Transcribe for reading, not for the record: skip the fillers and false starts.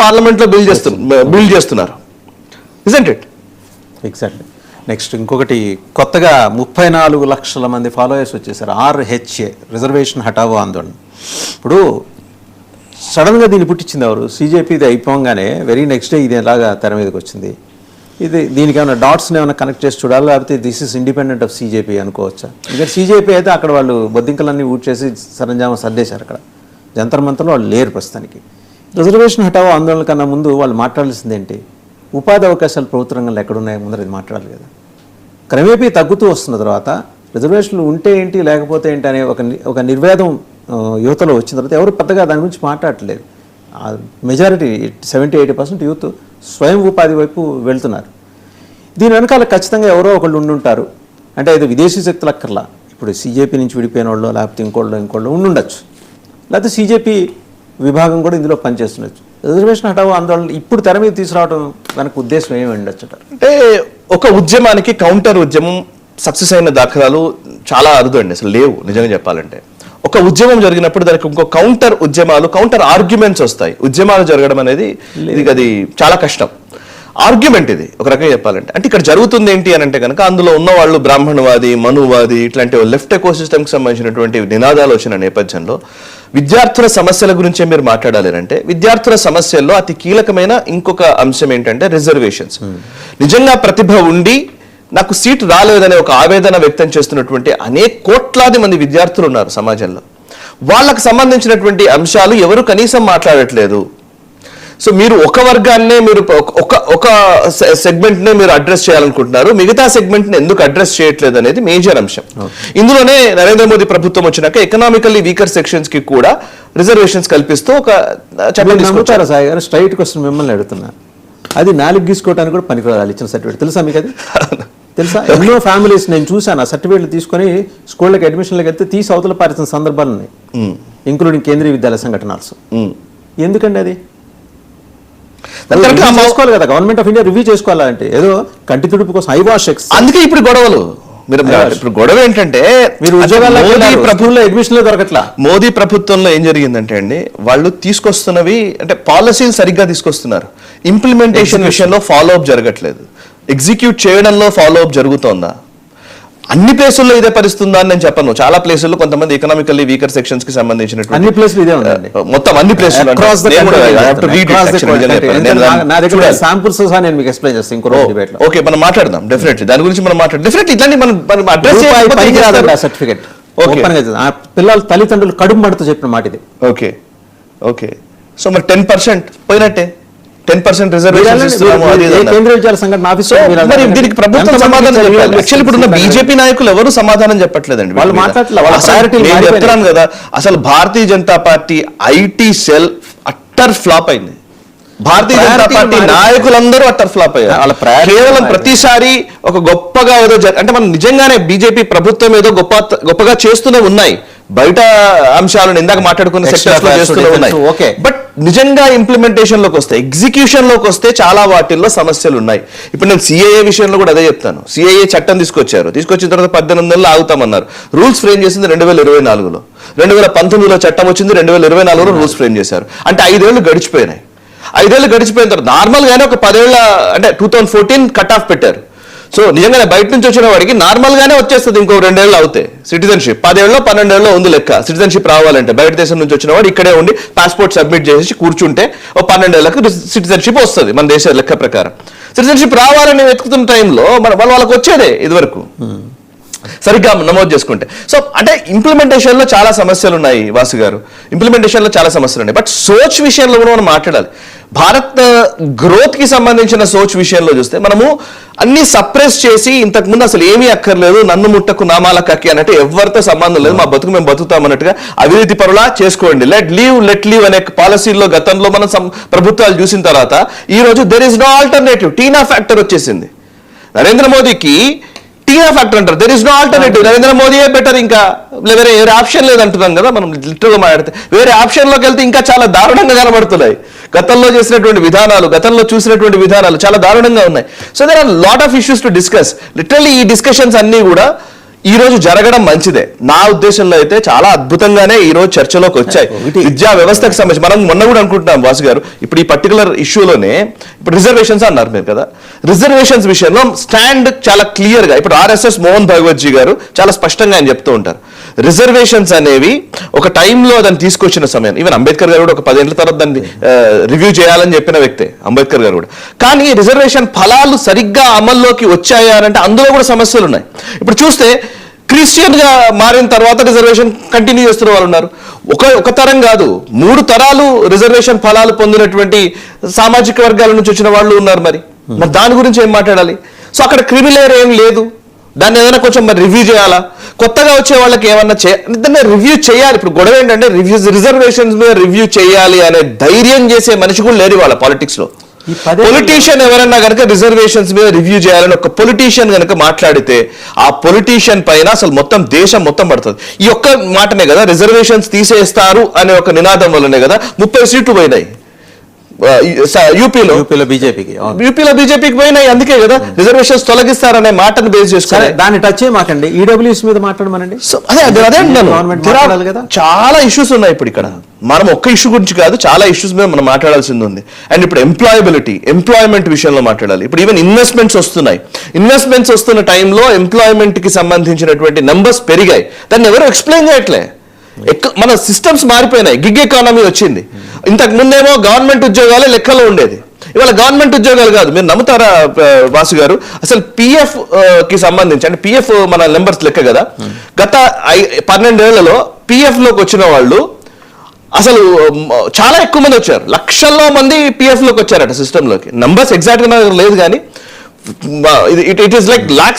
పార్లమెంట్లో బిల్డ్ చేస్తున్నారు. Isn't it? Exactly. Next ఇంకొకటి కొత్తగా 34 లక్షల మంది ఫాలోయర్స్ వచ్చేసారు. RHA, రిజర్వేషన్ హటావో ఆందోళన. ఇప్పుడు సడన్గా దీన్ని పుట్టించింది ఎవరు? CJPది అయిపోగానే వెరీ నెక్స్ట్ డే ఇది ఎలాగా తెర మీదకి వచ్చింది. దీనికి ఏమైనా డాట్స్ని ఏమైనా కనెక్ట్ చేసి చూడాలి, లేకపోతే this is independent of CJP అనుకోవచ్చా? ఎందుకంటే CJP అయితే అక్కడ వాళ్ళు బొద్దింకలన్నీ ఊట్ చేసి సరంజామా సర్దేశారు. అక్కడ జంతర్ మంతర్లో వాళ్ళు లేరు ప్రస్తుతానికి. రిజర్వేషన్ హటావో ఆందోళన కన్నా ముందు వాళ్ళు మాట్లాడాల్సింది ఏంటి? ఉపాధి అవకాశాలు ప్రభుత్వ రంగంలో ఎక్కడున్నాయో ముందర ఇది మాట్లాడాలి కదా. క్రమేపీ తగ్గుతూ వస్తున్న తర్వాత రిజర్వేషన్లు ఉంటే ఏంటి లేకపోతే ఏంటి అనే ఒక నిర్వేదం యువతలో వచ్చిన తర్వాత ఎవరు పెద్దగా దాని గురించి మాట్లాడట్లేదు. మెజారిటీ 70-80% యూత్ స్వయం ఉపాధి వైపు వెళ్తున్నారు. దీని వెనకాల ఖచ్చితంగా ఎవరో ఒకళ్ళు ఉండుంటారు. అంటే ఇది విదేశీ శక్తులు అక్కర్లా. ఇప్పుడు CJP నుంచి విడిపోయిన వాళ్ళు లేకపోతే ఇంకోళ్ళు ఉండుండొచ్చు, లేకపోతే CJP విభాగం కూడా ఇందులో పనిచేస్తుండొచ్చు. రిజర్వేషన్ హటావో ఆందోళన ఇప్పుడు తెర మీద తీసుకురావడం దానికి ఉద్దేశం ఏమి ఉండొచ్చు అంటే ఒక ఉద్యమానికి కౌంటర్ ఉద్యమం సక్సెస్ అయిన దాఖలాలు చాలా అరుదు అండి, అసలు లేవు నిజంగా చెప్పాలంటే. ఒక ఉద్యమం జరిగినప్పుడు దానికి ఇంకో కౌంటర్ ఉద్యమాలు, కౌంటర్ ఆర్గ్యుమెంట్స్ వస్తాయి. ఉద్యమాలు జరగడం అనేది అది చాలా కష్టం. ఆర్గ్యుమెంట్ ఇది ఒక రకంగా చెప్పాలంటే. అంటే ఇక్కడ జరుగుతుంది ఏంటి అని అంటే కనుక అందులో ఉన్న వాళ్ళు బ్రాహ్మణవాది, మనువాది ఇట్లాంటి లెఫ్ట్ ఎకోసిస్టమ్కి సంబంధించినటువంటి నినాదాలు వచ్చిన నేపథ్యంలో విద్యార్థుల సమస్యల గురించే మీరు మాట్లాడాలంటే విద్యార్థుల సమస్యల్లో అతి కీలకమైన ఇంకొక అంశం ఏంటంటే రిజర్వేషన్స్. నిజంగా ప్రతిభ ఉండి నాకు సీట్ రాలేదనే ఒక ఆవేదన వ్యక్తం చేస్తున్నటువంటి అనేక కోట్లాది మంది విద్యార్థులు ఉన్నారు సమాజంలో. వాళ్ళకు సంబంధించినటువంటి అంశాలు ఎవరు కనీసం మాట్లాడట్లేదు. సో మీరు ఒక వర్గాన్నే మీరు ఒక సెగ్మెంట్నే మీరు అడ్రస్ చేయాలనుకుంటున్నారు, మిగతా సెగ్మెంట్ని ఎందుకు అడ్రస్ చేయట్లేదు అనేది మేజర్ అంశం. ఇందులోనే నరేంద్ర మోదీ ప్రభుత్వం వచ్చినాక ఎకనామికల్లీ వీకర్ సెక్షన్స్ కి కూడా రిజర్వేషన్స్ కల్పిస్తూ ఒక చట్టం తీసుకొచ్చారు. సాయి గారు స్ట్రైట్ క్వశ్చన్ మిమ్మల్ని అడుగుతున్నా, అది 4 గీసుకోవడానికి కూడా పనికిరాలి ఇచ్చిన సర్టిఫికేట్ తెలుసా మీకు? అది తెలుసా? ఎన్నో ఫ్యామిలీస్ నేను చూసాను ఆ సర్టిఫికేట్లు తీసుకొని స్కూళ్ళకి అడ్మిషన్లకు వెళ్తే తీసి అవతల పారిన సందర్భాలు ఉన్నాయి, ఇంక్లూడింగ్ కేంద్రీయ విద్యాలయ సంఘటనలు. ఎందుకండి అది చేసుకోవాలి కదా, గవర్నమెంట్ ఆఫ్ ఇండియా రివ్యూ చేసుకోవాలంటే ఏదో కంటి తుడుపు కోసం ఐవాషెక్స్. అందుకే ఇప్పుడు గొడవలు. ఇప్పుడు గొడవ ఏంటంటే మీరు ప్రభుత్వంలో అడ్మిషన్లో దొరకట్లా. మోదీ ప్రభుత్వంలో ఏం జరిగిందంటే అండి, వాళ్ళు తీసుకొస్తున్నవి అంటే పాలసీలు సరిగ్గా తీసుకొస్తున్నారు, ఇంప్లిమెంటేషన్ విషయంలో ఫాలో అప్ జరగట్లేదు. ఎగ్జిక్యూట్ చేయడంలో ఫాలో అప్ జరుగుతోందా? అన్ని ప్లేసుల్లో ఇదే పరిస్థితుందా అని నేను చెప్పను. చాలా ప్లేసుల్లో కొంతమంది ఎకనామికల్లీ వీకర్ సెక్షన్స్ కి సంబంధించిన అన్ని ప్లేసులు ఇదే ఉందండి, మొత్తం అన్ని ప్లేసులు. ఓకే, మనం మాట్లాడదాం డెఫినెట్లీ దాని గురించి. మనం మాట్లాడదాం డెఫినెట్లీ. ఇట్లాంటి మనం అడ్రస్ సర్టిఫికేట్ పిల్లల తల్లిదండ్రులు కడుపు మడుతూ చెప్పిన మాట ఇది. ఓకే ఓకే, సో మరి 10% పోయినట్టే. 10% రిజర్వేషన్ కేంద్రీయ విద్యాలయ సంఘటన ఆఫీసర్ దీనికి ప్రభుత్వం సమాధానం చెప్పాలి. యాక్చువల్లీ ఇప్పుడు ఉన్న బీజేపీ నాయకులు ఎవరు సమాధానం చెప్పట్లేదండి. వాళ్ళు మాట్లాడలేదు. చెప్తున్నాను కదా, అసలు Bharatiya Janata party IT cell utter flop అయింది. భారతీయ జనతా పార్టీ నాయకులందరూ అట్టర్ ఫ్లాప్ అయ్యారు. కేవలం ప్రతిసారి ఒక గొప్పగా ఏదో అంటే మనం నిజంగానే బీజేపీ ప్రభుత్వం ఏదో గొప్పగా చేస్తూనే ఉన్నాయి, బయట అంశాలను ఇందాక మాట్లాడుకున్న సెక్టర్స్ లో చేస్తూనే ఉన్నాయి. బట్ నిజంగా ఇంప్లిమెంటేషన్ లోకి వస్తే, ఎగ్జిక్యూషన్ లోకి వస్తే చాలా వాటిల్లో సమస్యలు ఉన్నాయి. ఇప్పుడు నేను CAA విషయంలో కూడా అదే చెప్తాను. CAA చట్టం తీసుకొచ్చిన తర్వాత 18 నెలలు ఆగుతామన్నారు. రూల్స్ ఫ్రేమ్ చేసింది 2024లో, 2019లో చట్టం వచ్చింది, 2024లో రూల్స్ ఫ్రేమ్ చేశారు. అంటే 5 ఏళ్ళు గడిచిపోయినాయి. 5 ఏళ్ళు గడిచిపోయిన తర్వాత నార్మల్ గానే ఒక 10 ఏళ్ళ అంటే 2014 కట్ ఆఫ్ పెట్టారు. సో నిజంగానే బయట నుంచి వచ్చిన వాడికి నార్మల్ గానే వచ్చేస్తుంది ఇంకో 2 ఏళ్ళు అవుతాయి సిటిజన్షిప్. 10 ఏళ్ళలో 12 ఏళ్ళలో ఉంది లెక్క సిటిజన్షిప్ రావాలంటే. బయట దేశం నుంచి వచ్చిన వాడు ఇక్కడే ఉండి పాస్పోర్ట్ సబ్మిట్ చేసి కూర్చుంటే ఓ 12 ఏళ్ళకి సిటిజన్షిప్ వస్తుంది మన దేశ లెక్క ప్రకారం. సిటిజన్షిప్ రావాలని వెతుకుతున్న టైంలో వాళ్ళకి వచ్చేదే ఇదివరకు సరిగ్గా నమోదు చేసుకుంటే. సో అంటే ఇంప్లిమెంటేషన్ లో చాలా సమస్యలు ఉన్నాయి వాసు గారు, ఇంప్లిమెంటేషన్ లో చాలా సమస్యలు ఉన్నాయి. బట్ సోచ్ విషయంలో కూడా మనం మాట్లాడాలి. భారత్ గ్రోత్ కి సంబంధించిన సోచ్ విషయంలో చూస్తే మనము అన్ని సప్రెస్ చేసి ఇంతకుముందు అసలు ఏమీ అక్కర్లేదు, నన్ను ముట్టకు నామాల కక్కి అన్నట్టు ఎవరితో సంబంధం లేదు, మా బతుకు మేము బతుకుతాం అన్నట్టుగా అవినీతి పరులా చేసుకోండి, లెట్ లీవ్ అనే పాలసీలో గతంలో మనం ప్రభుత్వాలు చూసిన తర్వాత ఈ రోజు there is no alternative. TINA factor వచ్చేసింది. నరేంద్ర మోదీకి టీనా ఫ్యాక్టర్ అంటారు, there is no alternative. Narendra మోదీయే బెటర్, ఇంకా వేరే ఆప్షన్ లేదంటున్నాం కదా మనం లిటరల్గా మాట్లాడితే. వేరే ఆప్షన్లోకి వెళ్తే ఇంకా చాలా దారుణంగా కనబడుతున్నాయి. గతంలో చేసినటువంటి విధానాలు, గతంలో చూసినటువంటి విధానాలు చాలా దారుణంగా ఉన్నాయి. So there are lot of issues to discuss. Literally ఈ డిస్కషన్స్ అన్నీ కూడా ఈ రోజు జరగడం మంచిదే. నా ఉద్దేశంలో అయితే చాలా అద్భుతంగానే ఈ రోజు చర్చలోకి వచ్చాయి. విద్యా వ్యవస్థకు సంబంధించి మనం మొన్న కూడా అనుకుంటున్నాం వాసు గారు, ఇప్పుడు ఈ పర్టికులర్ ఇష్యూలోనే ఇప్పుడు రిజర్వేషన్స్ అన్నారు మీరు కదా, రిజర్వేషన్స్ విషయంలో స్టాండ్ చాలా క్లియర్ గా ఇప్పుడు ఆర్ఎస్ఎస్ మోహన్ భగవత్ జీ గారు చాలా స్పష్టంగా ఆయన చెప్తూ ఉంటారు, రిజర్వేషన్స్ అనేవి ఒక టైంలో దాన్ని తీసుకొచ్చిన సమయం, ఈవెన్ అంబేద్కర్ గారు కూడా ఒక 10 ఏళ్ల తర్వాత దాన్ని రివ్యూ చేయాలని చెప్పిన వ్యక్తే అంబేద్కర్ గారు కూడా. కానీ రిజర్వేషన్ ఫలాలు సరిగ్గా అమల్లోకి వచ్చాయా అంటే అందులో కూడా సమస్యలు ఉన్నాయి. ఇప్పుడు చూస్తే క్రిస్టియన్ గా మారిన తర్వాత రిజర్వేషన్ కంటిన్యూ చేస్తున్న వాళ్ళు ఉన్నారు. ఒక తరం కాదు, 3 తరాలు రిజర్వేషన్ ఫలాలు పొందినటువంటి సామాజిక వర్గాల నుంచి వచ్చిన వాళ్ళు ఉన్నారు. మరి దాని గురించి ఏం మాట్లాడాలి? సో అక్కడ క్రిమిలేర్ ఏం లేదు, దాన్ని ఏదైనా కొంచెం మరి రివ్యూ చేయాలా? కొత్తగా వచ్చే వాళ్ళకి ఏమన్నా దాన్ని రివ్యూ చేయాలి. ఇప్పుడు గొడవ ఏంటంటే రిజర్వేషన్స్ మీద రివ్యూ చేయాలి అనే ధైర్యం చేసే మనిషి కూడా లేరు వాళ్ళ పాలిటిక్స్ లో. పొలిటీషియన్ ఎవరన్నా కనుక రిజర్వేషన్స్ మీద రివ్యూ చేయాలని ఒక పొలిటీషియన్ కనుక మాట్లాడితే ఆ పొలిటీషియన్ పైన అసలు మొత్తం దేశం మొత్తం పడుతుంది. ఈ ఒక్క మాటనే కదా, రిజర్వేషన్స్ తీసేస్తారు అనే ఒక నినాదం వల్లనే కదా 30 సీట్లు పోయినాయి యూపీలో బీజేపీకి పోయినాయి. అందుకే కదా రిజర్వేషన్స్ తొలగిస్తారనే మాటను బేస్ చేసుకుని దాన్ని టచ్ మాకండి, ఈడబ్ల్యూఎస్ మీద మాట్లాడమనండి. చాలా ఇష్యూస్ ఉన్నాయి ఇప్పుడు ఇక్కడ. మనం ఒక్క ఇష్యూ గురించి కాదు, చాలా ఇష్యూస్ మీద మనం మాట్లాడాల్సింది ఉంది. అండ్ ఇప్పుడు ఎంప్లాయ్మెంట్ విషయంలో మాట్లాడాలి. ఇప్పుడు ఈవెన్ ఇన్వెస్ట్మెంట్స్ వస్తున్న టైంలో ఎంప్లాయ్మెంట్ కి సంబంధించినటువంటి నంబర్స్ పెరిగాయి. దాన్ని ఎవరు ఎక్స్ప్లెయిన్ చేయట్లే. మన సిస్టమ్స్ మారిపోయినాయి. గిగ్ ఎకానమీ వచ్చింది. ఇంతకు ముందేమో గవర్నమెంట్ ఉద్యోగాలే లెక్కలో ఉండేది, ఇవాళ గవర్నమెంట్ ఉద్యోగాలు కాదు. మీరు నమ్ముతారా వాసు గారు, అసలు పిఎఫ్ కి సంబంధించి అంటే పిఎఫ్ మన నెంబర్స్ లెక్క కదా, గత 12 ఏళ్లలో పిఎఫ్ లోకి వచ్చిన వాళ్ళు అసలు చాలా ఎక్కువ మంది వచ్చారు. లక్షల్లో మంది పిఎఫ్ లోకి వచ్చారట సిస్టమ్ లోకి. నంబర్స్ ఎగ్జాక్ట్ గా లేదు కానీ ఇట్ ఈస్ లైక్ లాక్స్